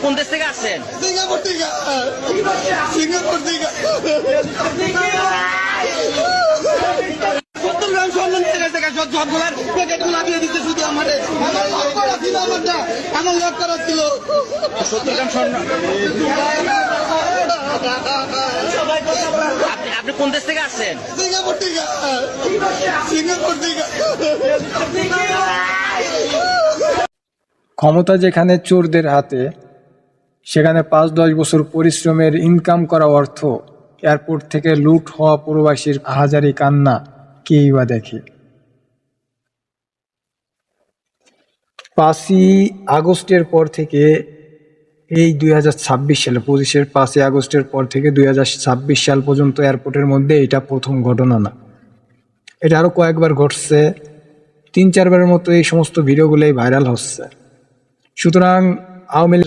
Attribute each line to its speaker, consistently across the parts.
Speaker 1: কোন দেশ থেকে আসছেন?
Speaker 2: সিঙ্গাপুর থেকে। সিঙ্গাপুর থেকে 70 গ্রাম স্বর্ণ নিয়ে গেছে। সবগুলার প্যাকেটগুলো দিয়ে দিচ্ছে শুধু আমাদের। আমার লক করা ছিল, আমার লক করা ছিল।
Speaker 1: 70 গ্রাম স্বর্ণ। আপনি কোন দেশ থেকে আসছেন?
Speaker 2: সিঙ্গাপুর থেকে। সিঙ্গাপুর থেকে।
Speaker 3: ক্ষমতা যেখানে চোরদের হাতে, সেখানে ৫-১০ বছর পরিশ্রমের ইনকাম করা অর্থ এয়ারপোর্ট থেকে লুট হওয়া প্রবাসীর হাজারি কান্না কেই বা দেখে। ৫ই আগস্টের পর থেকে এই ২০২৬ সালে ২৫-এর ৫ই আগস্টের পর থেকে ২০২৬ সাল পর্যন্ত এয়ারপোর্টের মধ্যে এটা প্রথম ঘটনা না, এটা আরও কয়েকবার ঘটছে। ৩-৪বারের মতো এই সমস্ত ভিডিওগুলোই ভাইরাল হচ্ছে। সুতরাং আওয়ামী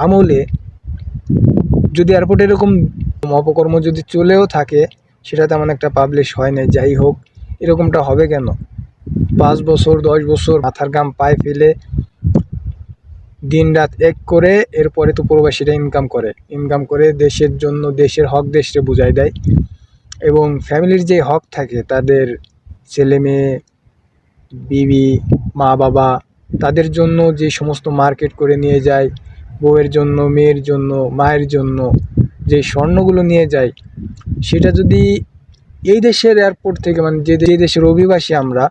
Speaker 3: আমলে যদি এয়ারপোর্টে এরকম অপকর্ম যদি চলেও থাকে, সেটা তেমন একটা পাবলিশ হয় না। যাই হোক, এরকমটা হবে কেন? ৫ বছর ১০ বছর মাথার ঘাম পায়ে ফেলে দিন রাত এক করে এরপরে তো প্রবাসীরা ইনকাম করে দেশের জন্য, দেশের হক দেশকে বুঝাই দেয়। এবং ফ্যামিলির যে হক থাকে, তাদের ছেলে মেয়ে, বিবি, মা বাবা, তাদের জন্য যে সমস্ত মার্কেট করে নিয়ে যায়, বউয়ের জন্য, মেয়ের জন্য, মায়ের জন্য যে স্বর্ণগুলো নিয়ে যায়, সেটা যদি এই দেশের এয়ারপোর্ট থেকে, মানে যে দেশের অভিবাসী আমরা,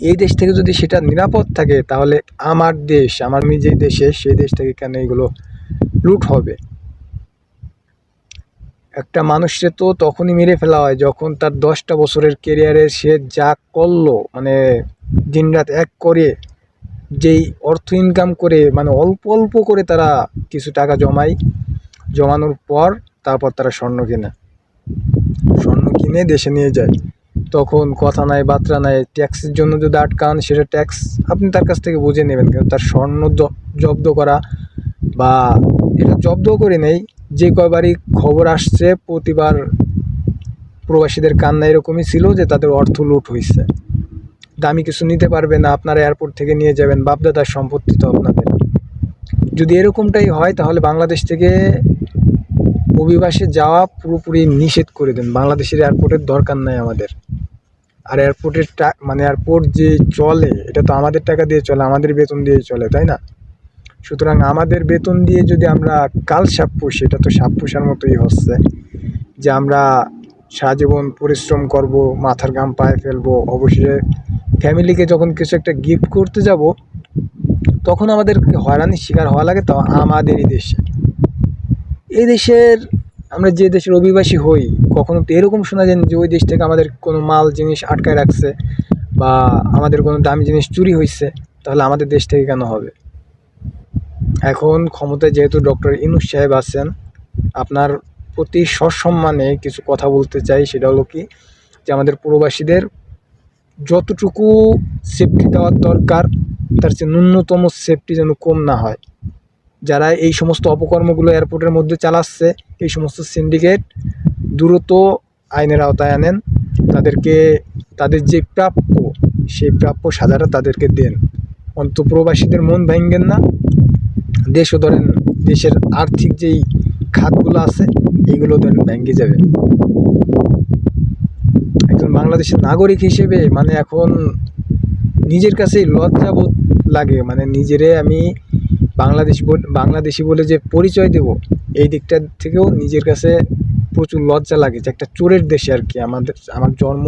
Speaker 3: এই দেশ থেকে যদি সেটা নিরাপদ থাকে, তাহলে আমার দেশ, আমি যে দেশে, সেই দেশ থেকে কেন এগুলো লুট হবে? একটা মানুষকে তো তখনই মেরে ফেলা হয় যখন তার 10টা বছরের কেরিয়ারে সে যা করলো, মানে দিনরাত এক করে যেই অর্থ ইনকাম করে, মানে অল্প অল্প করে তারা কিছু টাকা জমানোর পর তারপর তারা স্বর্ণ কিনে দেশে নিয়ে যায়। তখন কথা নাই বার্তা নাই, ট্যাক্সের জন্য যদি আটকান, সেটা ট্যাক্স আপনি তার কাছ থেকে বুঝে নেবেন। কিন্তু তার স্বর্ণ জব্দ করা, বা এটা জব্দ করে নেই, যে কয়বারই খবর আসছে প্রতিবার প্রবাসীদের কান্না এরকমই ছিল যে তাদের অর্থ লুট হয়েছে। দামি কিছু নিতে পারবে না, আপনারা এয়ারপোর্ট থেকে নিয়ে যাবেন, বাপদাদার সম্পত্তি তো আপনাদের। যদি এরকমটাই হয়, তাহলে বাংলাদেশ থেকে অভিবাসে যাওয়া পুরোপুরি নিষেধ করে দেন। বাংলাদেশের এয়ারপোর্টের দরকার নাই আমাদের। আর এয়ারপোর্টের মানে এয়ারপোর্ট যে চলে, এটা তো আমাদের টাকা দিয়ে চলে, আমাদের বেতন দিয়ে চলে, তাই না? সুতরাং আমাদের বেতন দিয়ে যদি আমরা কাল সাপ পুষি, এটা তো সাপ পোষার মতোই হচ্ছে যে আমরা সারাজীবন পরিশ্রম করব, মাথার ঘাম পায়ে ফেলবো, অবশেষে ফ্যামিলিকে যখন কিছু একটা গিফট করতে যাব, তখন আমাদেরকে হয়রানির শিকার হওয়া লাগে। তাও আমাদেরই দেশে, এই দেশের, আমরা যে দেশের অভিবাসী হই, কখনো তো এরকম শোনা যায় যে ওই দেশ থেকে আমাদের কোনো মাল জিনিস আটকায় রাখছে, বা আমাদের কোনো দামি জিনিস চুরি হয়েছে। তাহলে আমাদের দেশ থেকে কেন হবে? এখন ক্ষমতায় যেহেতু ডক্টর ইউনূস সাহেব আছেন, আপনার প্রতি সসম্মানে কিছু কথা বলতে চাই। সেটা হলো কি, যে আমাদের প্রবাসীদের যতটুকু সেফটি দেওয়ার দরকার, তার চেয়ে ন্যূনতম সেফটি যেন কম না হয়। যারা এই সমস্ত অপকর্মগুলো এয়ারপোর্টের মধ্যে চালাচ্ছে, এই সমস্ত সিন্ডিকেট, দ্রুত আইনের আওতায় আনেন। তাদেরকে তাদের যে প্রাপ্য, সেই প্রাপ্য সাজাটা তাদেরকে দেন। অন্তত প্রবাসীদের মন ভাঙবেন না। দেশও ধরেন, দেশের আর্থিক যেই খাতগুলো আছে, এইগুলো ধরেন ভেঙে যাবে। একজন বাংলাদেশের নাগরিক হিসেবে মানে এখন নিজের কাছেই লজ্জাবোধ লাগে। মানে নিজেরে আমি বাংলাদেশি বলে যে পরিচয় দেব, এই দিকটা থেকেও নিজের কাছে প্রচুর লজ্জা লাগে যে একটা চোরের দেশে আর কি আমার জন্ম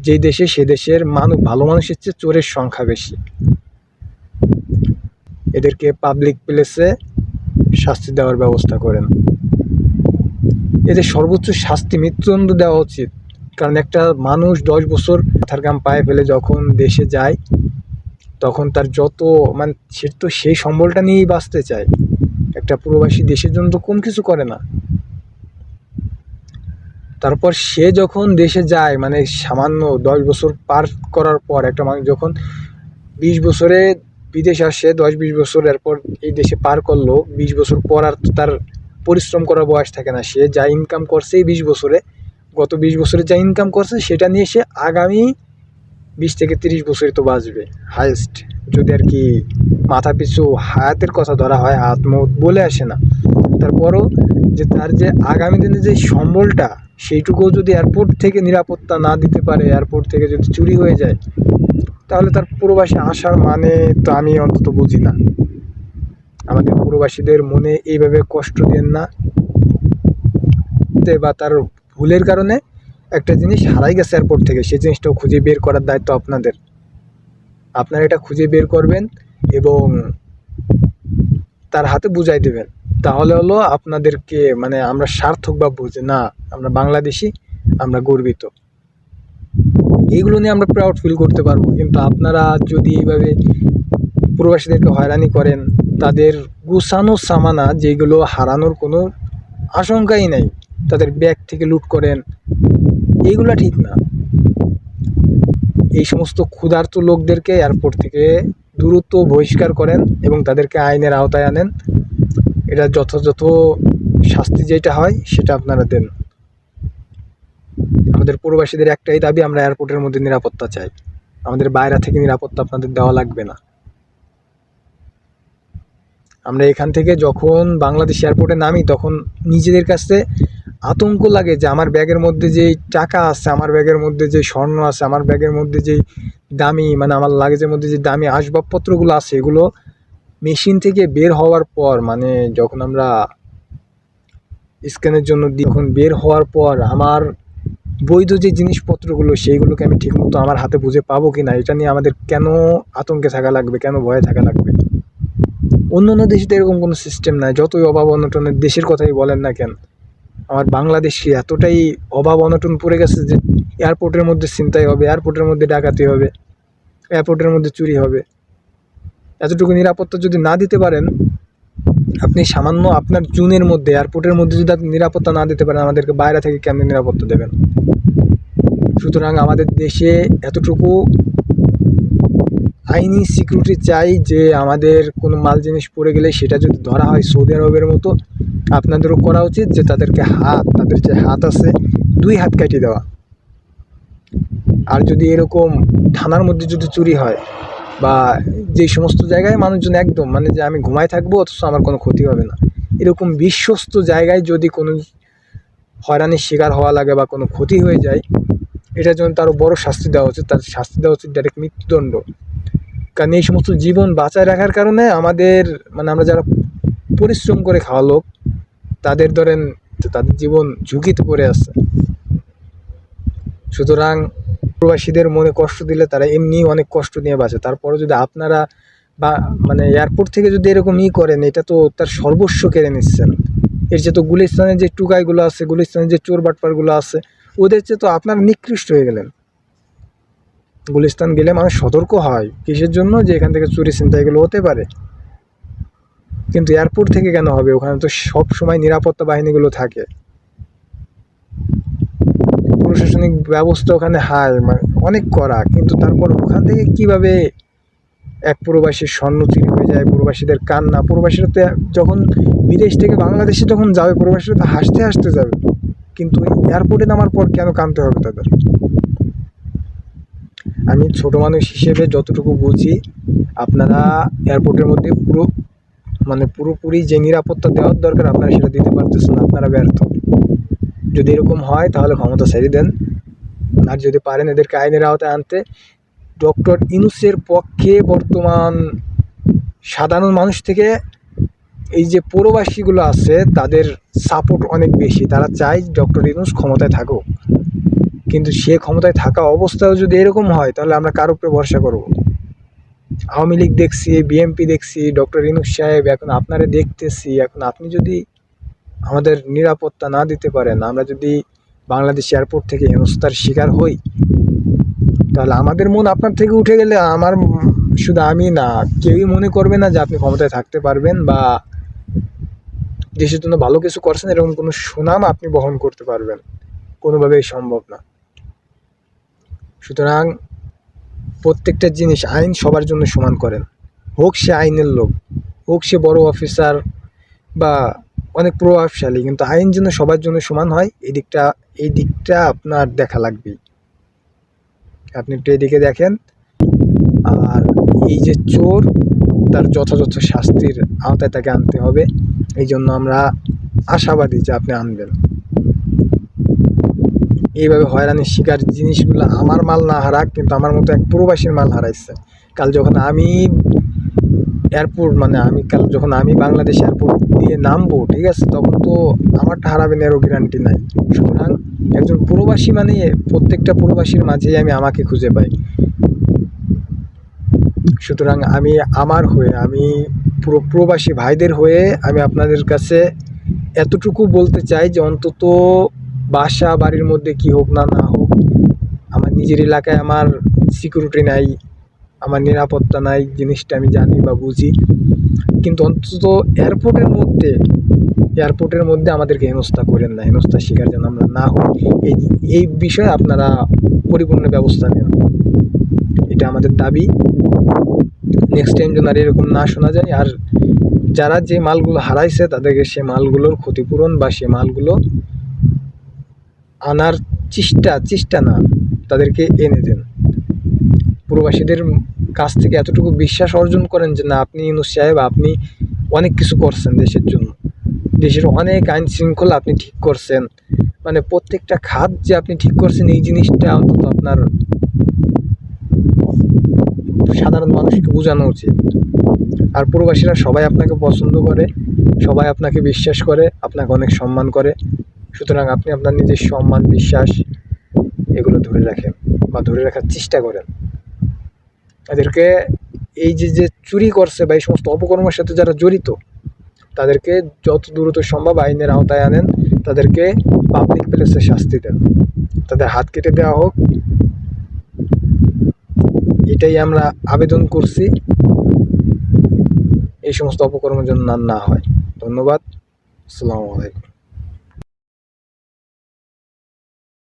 Speaker 3: যেই দেশে, সে দেশের ভালো মানুষের চেয়ে চোরের সংখ্যা বেশি। এদেরকে পাবলিক প্লেসে শাস্তি দেওয়ার ব্যবস্থা করেন। এদের সর্বোচ্চ শাস্তি মৃত্যুদণ্ড দেওয়া উচিত। কারণ একটা মানুষ 10 বছর মাথার ঘাম পায়ে ফেলে যখন দেশে যায়, তখন তার যত, মানে সে তো সেই সম্বলটা নিয়েই বাঁচতে চায়। একটা প্রবাসী দেশের জন্য তো কম কিছু করে না। তারপর সে যখন দেশে যায়, মানে সামান্য 10 বছর পার করার পর, একটা মানুষ যখন 20 বছরে বিদেশ আসে, 10-20 বছর এরপর এই দেশে পার করলো, 20 বছর পর আর তার পরিশ্রম করার বয়স থাকে না। সে যা ইনকাম করছে এই 20 বছরে, গত 20 বছরে যা ইনকাম করছে, সেটা নিয়ে সে আগামী 20 থেকে 30 বছরই তো বাঁচবে হাইয়েস্ট, যদি আর কি মাথা পিছু হায়াতের কথা ধরা হয়, হাত মত বলে আসে না, তারপরও যে তার যে আগামী দিনে যে সম্বলটা সেইটুকুও যদি এয়ারপোর্ট থেকে নিরাপত্তা না দিতে পারে, এয়ারপোর্ট থেকে যদি চুরি হয়ে যায়, তাহলে তার প্রবাসী আসার মানে তো আমি অন্তত বুঝি না। আমাদের প্রবাসীদের মনে এইভাবে কষ্ট দেন না, বা তার ভুলের কারণে একটা জিনিস হারাই গেছে এয়ারপোর্ট থেকে, সেই জিনিসটাও খুঁজে বের করার দায়িত্ব আপনাদের। আপনারা এটা খুঁজে বের করবেন এবং তার হাতে বুঝাই দেবেন, তাহলে হলো আপনাদেরকে মানে আমরা সার্থক বা বুঝে না, আমরা বাংলাদেশি, আমরা গর্বিত, এইগুলো নিয়ে আমরা প্রাউড ফিল করতে পারবো। কিন্তু আপনারা যদি এইভাবে প্রবাসীদেরকে হয়রানি করেন, তাদের গুছানো সামানা যেগুলো হারানোর কোনো আশঙ্কাই নাই, তাদের ব্যাগ থেকে লুট করেন, এইগুলো ঠিক না। এই সমস্ত ক্ষুধার্ত লোকদেরকে এয়ারপোর্ট থেকে দ্রুত বহিষ্কার করেন এবং তাদেরকে আইনের আওতায় আনেন। এটা যথাযথ শাস্তি যেটা হয় সেটা আপনারা দেন। আমাদের প্রবাসীদের একটাই দাবি, আমরা এয়ারপোর্টের মধ্যে নিরাপত্তা চাই, আমাদের বাইরে থেকে নিরাপত্তা আপনাদের দেওয়া লাগবে না। আমরা এখান থেকে যখন বাংলাদেশ এয়ারপোর্টে নামি তখন নিজেদের কাছে আতঙ্ক লাগে যে আমার ব্যাগের মধ্যে যেই টাকা আছে, আমার ব্যাগের মধ্যে যে স্বর্ণ আছে, আমার ব্যাগের মধ্যে যেই দামি মানে আমার লাগেজের মধ্যে যে দামি আসবাবপত্রগুলো আছে, এগুলো মেশিন থেকে বের হওয়ার পর মানে যখন আমরা স্ক্যানের জন্য যখন বের হওয়ার পর আমার বৈধ যে জিনিসপত্রগুলো সেইগুলোকে আমি ঠিকমতো আমার হাতে বুঝে পাবো কি না, এটা নিয়ে আমাদের কেন আতঙ্কে থাকা লাগবে, কেন ভয়ে থাকা লাগবে? অন্য অন্য দেশে তো এরকম কোনো সিস্টেম নাই। যতই অভাব অনটনের দেশের কথাই বলেন না কেন, আমার বাংলাদেশে এতটাই অভাব অনটন পড়ে গেছে যে এয়ারপোর্টের মধ্যে ছিনতাই হবে, এয়ারপোর্টের মধ্যে ডাকাতি হবে, এয়ারপোর্টের মধ্যে চুরি হবে। এতটুকু নিরাপত্তা যদি না দিতে পারেন, আপনি সামান্য আপনার জুনের মধ্যে এয়ারপোর্টের মধ্যে যদি আপনি নিরাপত্তা না দিতে পারেন, আমাদেরকে বাইরে থেকে কেমন নিরাপত্তা দেবেন? সুতরাং আমাদের দেশে এতটুকু আইনি সিকিউরিটি চাই যে আমাদের কোনো মাল জিনিস পড়ে গেলে সেটা যদি ধরা হয় সৌদি আরবের মতো, আপনাদেরও করা উচিত যে তাদেরকে তাদের যে হাত আছে 2 হাত কাটিয়ে দেওয়া। আর যদি এরকম থানার মধ্যে যদি চুরি হয় বা যে সমস্ত জায়গায় মানুষজন একদম মানে যে আমি ঘুমায় থাকবো অথচ আমার কোনো ক্ষতি হবে না, এরকম বিশ্বস্ত জায়গায় যদি কোনো হয়রানির শিকার হওয়া লাগে বা কোনো ক্ষতি হয়ে যায়, এটার জন্য তারও বড় শাস্তি দেওয়া উচিত। তার শাস্তি দেওয়া উচিত ডাইরেক্ট মৃত্যুদণ্ড। কারণ এই সমস্ত জীবন বাঁচায় রাখার কারণে আমাদের মানে আমরা যারা পরিশ্রম করে খাওয়া লোক, তাদের ধরেন তাদের জীবন ঝুঁকিতে পড়ে আছে। সুতরাং প্রবাসীদের মনে কষ্ট দিলে তারা এমনি অনেক কষ্ট নিয়ে বাঁচে, তারপরে যদি আপনারা বা মানে এয়ারপোর্ট থেকে যদি এরকম করেন, এটা তো তার সর্বস্ব কেড়ে নিচ্ছেন। এর যে তো গুলিস্তানের যে টুকাইগুলো আছে, গুলিস্তানের যে চোর বাটপারগুলো আছে, ওদের চেয়ে তো আপনারা নিকৃষ্ট হয়ে গেলেন। গুলিস্তান গেলে মানুষ সতর্ক হয় কিসের জন্য, যে এখান থেকে চুরি ছিনতাইগুলো হতে পারে। কিন্তু এয়ারপোর্ট থেকে কেন হবে? ওখানে তো সব সময় নিরাপত্তা বাহিনীগুলো থাকে, প্রশাসনিক ব্যবস্থা ওখানে মানে অনেক করা, কিন্তু তারপর ওখান থেকে কিভাবে এক প্রবাসীর স্বর্ণ চুরি হয়ে যায়, প্রবাসীদের কান্না, প্রবাসীরা তো যখন বিদেশ থেকে বাংলাদেশে যখন যাবে প্রবাসীরা তো হাসতে হাসতে যাবে, কিন্তু এয়ারপোর্টে নামার পর কেন কাঁদতে হবে তাদের? আমি ছোট মানুষ হিসেবে যতটুকু বুঝি, আপনারা এয়ারপোর্টের মধ্যে পুরোপুরি যে নিরাপত্তা দেওয়ার দরকার আপনারা সেটা দিতে পারতেছেন, আপনারা ব্যর্থ। যদি এরকম হয় তাহলে ক্ষমতা ছেড়ে দেন, আর যদি পারেন এদেরকে আইনের আওতায় আনতে। ডক্টর ইউনূসের পক্ষে বর্তমান সাধারণ মানুষ থেকে এই যে প্রবাসীগুলো আছে তাদের সাপোর্ট অনেক বেশি, তারা চায় ডক্টর ইউনূস ক্ষমতায় থাকুক। কিন্তু সে ক্ষমতায় থাকা অবস্থাও যদি এরকম হয়, তাহলে আমরা কার উপরে ভরসা করব? আওয়ামী লীগ দেখছি, বিএনপি দেখছি, ডক্টর ইউনূস সাহেব এখন আপনারা দেখতেছি। এখন আপনি যদি আমাদের নিরাপত্তা না দিতে পারেন, আমরা যদি বাংলাদেশ এয়ারপোর্ট থেকে হেনস্থার শিকার হই, তাহলে আমাদের মন আপনার থেকে উঠে গেলে শুধু আমি না, কেউই মনে করবে না যে আপনি ক্ষমতায় থাকতে পারবেন বা দেশের জন্য ভালো কিছু করছেন, এরকম কোনো সুনাম আপনি বহন করতে পারবেন, কোনোভাবেই সম্ভব না। সুতরাং প্রত্যেকটা জিনিস আইন সবার জন্য সমান করেন, হোক সে আইনের লোক, হোক সে বড় অফিসার বা অনেক প্রভাবশালী, কিন্তু আইন যেন সবার জন্য সমান হয়, এই দিকটা আপনার দেখা লাগবেই। আপনি একটু এদিকে দেখেন। আর এই যে চোর, তার যথাযথ শাস্তির আওতায় তাকে আনতে হবে। এই জন্য আমরা আশাবাদী যে আপনি আনবেন। এইভাবে হয়রানির শিকার জিনিসগুলো আমার মাল না হারাক, কিন্তু আমার মতো এক প্রবাসীর মাল হারাইছে। কাল যখন আমি যখন আমি বাংলাদেশ এয়ারপোর্ট দিয়ে নামবো, ঠিক আছে, তখন তো আমারটা হারাবেন এরও গ্যারান্টি নাই। সুতরাং একজন প্রবাসী মানে প্রত্যেকটা প্রবাসীর মাঝেই আমি আমাকে খুঁজে পাই। সুতরাং আমি পুরো প্রবাসী ভাইদের হয়ে আমি আপনাদের কাছে এতটুকু বলতে চাই যে অন্তত বাসা বাড়ির মধ্যে কি হোক না হোক, আমার নিজের এলাকায় আমার সিকিউরিটি নাই, আমার নিরাপত্তা নাই, জিনিসটা আমি জানি বা বুঝি, কিন্তু অন্তত এয়ারপোর্টের মধ্যে আমাদেরকে হেনস্থা করেন না, হেনস্থার শিকার যেন আমরা না হই। এই বিষয়ে আপনারা পরিপূর্ণ ব্যবস্থা নেন, এটা আমাদের দাবি। নেক্সট টাইম যেন আর এরকম না শোনা যায়। আর যারা যে মালগুলো হারাইছে তাদেরকে সে মালগুলোর ক্ষতিপূরণ বা সে মালগুলো আনার চেষ্টা না, তাদেরকে এনে দেন। প্রবাসীদের কাছ থেকে এতটুকু বিশ্বাস অর্জন করেন যে না, আপনি ইউনূস সাহেব, আপনি অনেক কিছু করছেন দেশের জন্য, দেশের অনেক আইন শৃঙ্খলা আপনি ঠিক করছেন, মানে প্রত্যেকটা খাত যে আপনি ঠিক করছেন, এই জিনিসটা অন্তত আপনার সাধারণ মানুষকে বোঝানো উচিত। আর প্রবাসীরা সবাই আপনাকে পছন্দ করে, সবাই আপনাকে বিশ্বাস করে, আপনাকে অনেক সম্মান করে। সুতরাং আপনি আপনার নিজের সম্মান, বিশ্বাস এগুলো ধরে রাখেন বা ধরে রাখার চেষ্টা করেন। এদেরকে এই যে চুরি করছে বা এই সমস্ত অপকর্মের সাথে যারা জড়িত, তাদেরকে যত দ্রুত সম্ভব আইনের আওতায় আনেন, তাদেরকে পাবলিক প্লেসে শাস্তি দেন, তাদের হাত কেটে দেওয়া হোক, এটাই আমরা আবেদন করছি। এই সমস্ত অপকর্মের জন্য না হয়। ধন্যবাদ। আসসালামু আলাইকুম।